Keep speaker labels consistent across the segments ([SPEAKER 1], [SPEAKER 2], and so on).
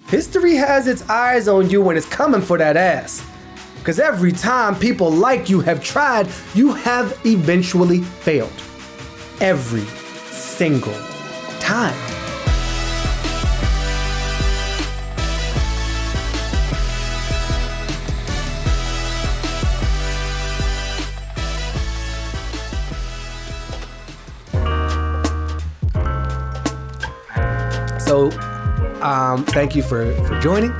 [SPEAKER 1] History has its eyes on you and it's coming for that ass. Because every time people like you have tried, you have eventually failed. Every single time. So, thank you for joining.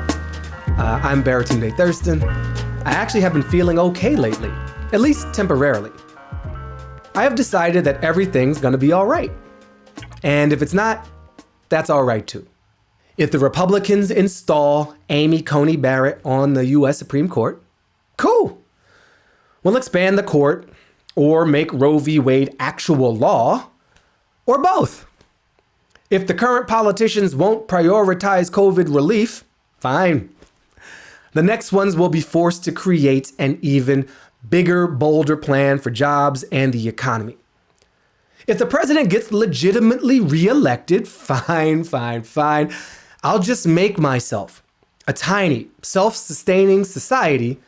[SPEAKER 1] I'm Baratunde Thurston. I actually have been feeling okay lately, at least temporarily. I have decided that everything's gonna be all right. And if it's not, that's all right too. If the Republicans install Amy Coney Barrett on the US Supreme Court, cool. We'll expand the court or make Roe v. Wade actual law, or both. If the current politicians won't prioritize COVID relief, fine. The next ones will be forced to create an even bigger, bolder plan for jobs and the economy. If the president gets legitimately reelected, fine. I'll just make myself a tiny, self-sustaining society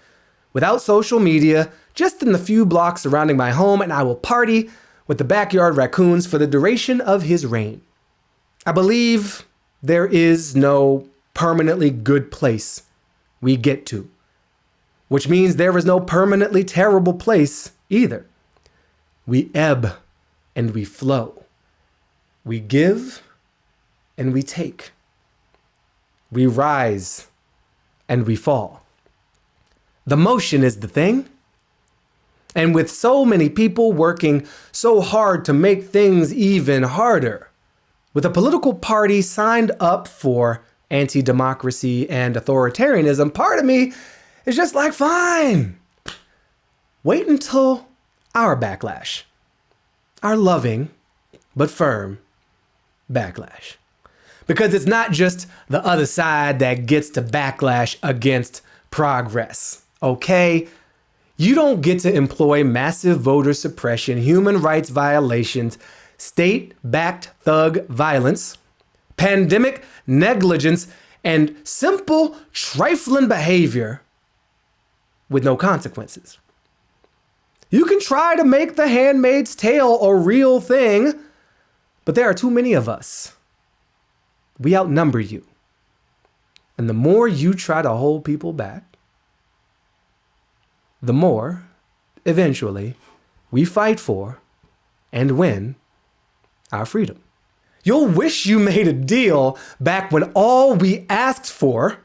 [SPEAKER 1] without social media, just in the few blocks surrounding my home, and I will party with the backyard raccoons for the duration of his reign. I believe there is no permanently good place we get to, which means there is no permanently terrible place either. We ebb and we flow. We give and we take. We rise and we fall. The motion is the thing. And with so many people working so hard to make things even harder, with a political party signed up for anti-democracy and authoritarianism, part of me is just like, fine. Wait until our backlash. Our loving, but firm backlash. Because it's not just the other side that gets to backlash against progress, okay? You don't get to employ massive voter suppression, human rights violations, state-backed thug violence, pandemic negligence, and simple, trifling behavior with no consequences. You can try to make The Handmaid's Tale a real thing, but there are too many of us. We outnumber you. And the more you try to hold people back, the more, eventually, we fight for and win our freedom. You'll wish you made a deal back when all we asked for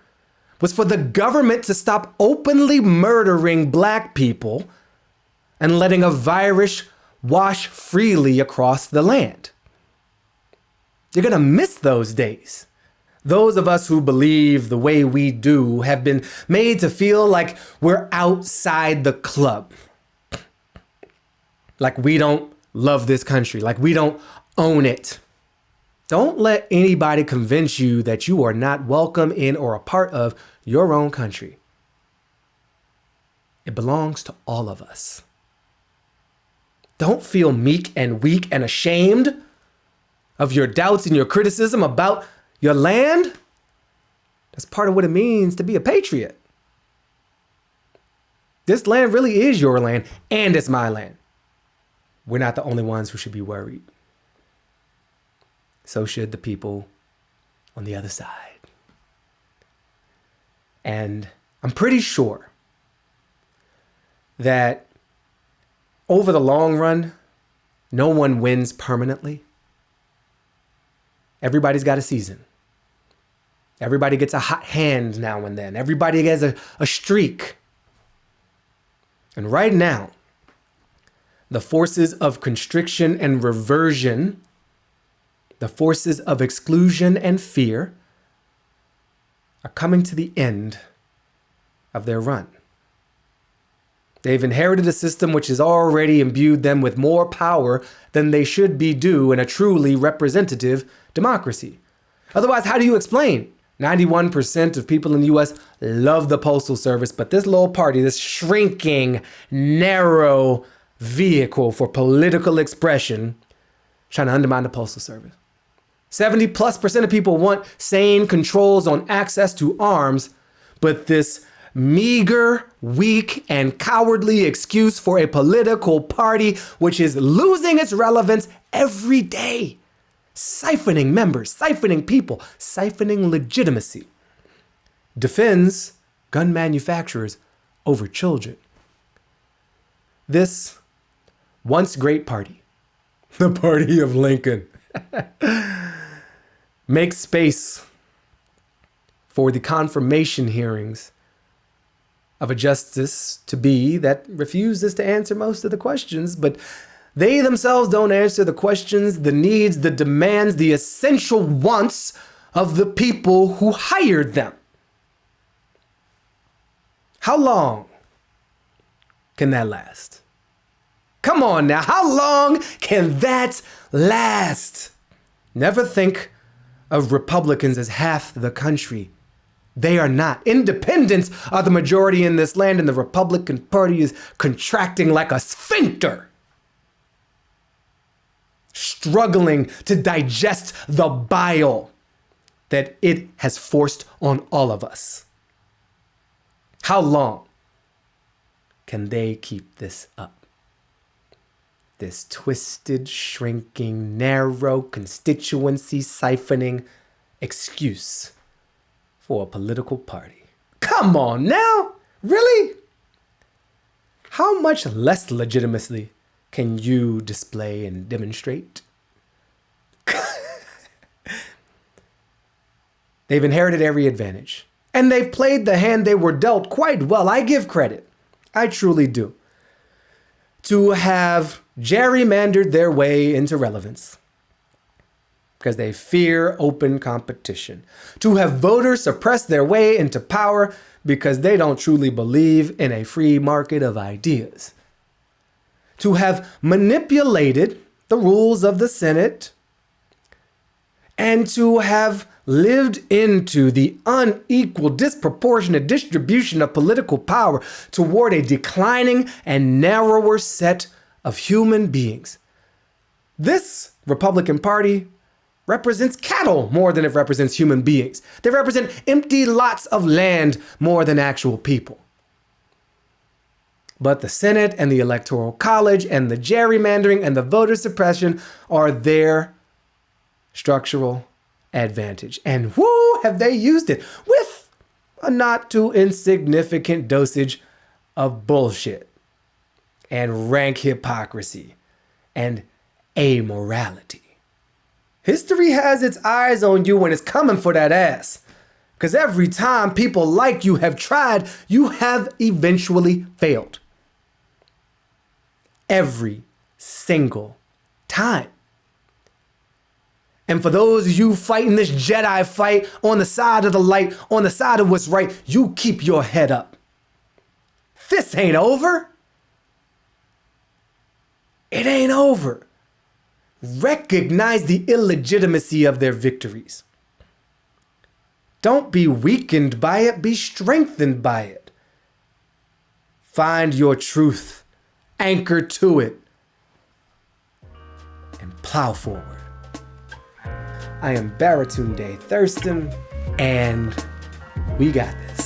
[SPEAKER 1] was for the government to stop openly murdering Black people and letting a virus wash freely across the land. You're gonna miss those days. Those of us who believe the way we do have been made to feel like we're outside the club. Like we don't love this country, like we don't own it. Don't let anybody convince you that you are not welcome in or a part of your own country. It belongs to all of us. Don't feel meek and weak and ashamed of your doubts and your criticism about your land. That's part of what it means to be a patriot. This land really is your land, and it's my land. We're not the only ones who should be worried. So should the people on the other side. And I'm pretty sure that over the long run, no one wins permanently. Everybody's got a season. Everybody gets a hot hand now and then. Everybody gets a streak. And right now, the forces of constriction and reversion, the forces of exclusion and fear, are coming to the end of their run. They've inherited a system which has already imbued them with more power than they should be due in a truly representative democracy. Otherwise, how do you explain 91% of people in the US love the Postal Service, but this little party, this shrinking, narrow vehicle for political expression, trying to undermine the Postal Service? 70+% of people want sane controls on access to arms, but this meager, weak, and cowardly excuse for a political party which is losing its relevance every day, siphoning members, siphoning people, siphoning legitimacy, defends gun manufacturers over children. This once great party, the party of Lincoln, makes space for the confirmation hearings of a justice-to-be that refuses to answer most of the questions, but they themselves don't answer the questions, the needs, the demands, the essential wants of the people who hired them. How long can that last? Come on now, how long can that last? Never think of Republicans as half the country. They are not. Independents are the majority in this land, and the Republican Party is contracting like a sphincter, struggling to digest the bile that it has forced on all of us. How long can they keep this up? This twisted, shrinking, narrow, constituency siphoning excuse for a political party. Come on now, really? How much less legitimacy can you display and demonstrate? They've inherited every advantage, and they've played the hand they were dealt quite well. I give credit, I truly do, to have gerrymandered their way into relevance because they fear open competition, to have voters suppress their way into power because they don't truly believe in a free market of ideas, to have manipulated the rules of the Senate, and to have lived into the unequal, disproportionate distribution of political power toward a declining and narrower set of human beings. This Republican Party represents cattle more than it represents human beings. They represent empty lots of land more than actual people. But the Senate and the Electoral College and the gerrymandering and the voter suppression are their structural advantage. And whoo, have they used it with a not too insignificant dosage of bullshit and rank hypocrisy and amorality. History has its eyes on you when it's coming for that ass. Because every time people like you have tried, you have eventually failed. Every single time. And for those of you fighting this Jedi fight on the side of the light, on the side of what's right, you keep your head up. This ain't over. It ain't over. Recognize the illegitimacy of their victories. Don't be weakened by it, be strengthened by it. Find your truth, anchor to it, and plow forward. I am Baratunde Thurston, and we got this.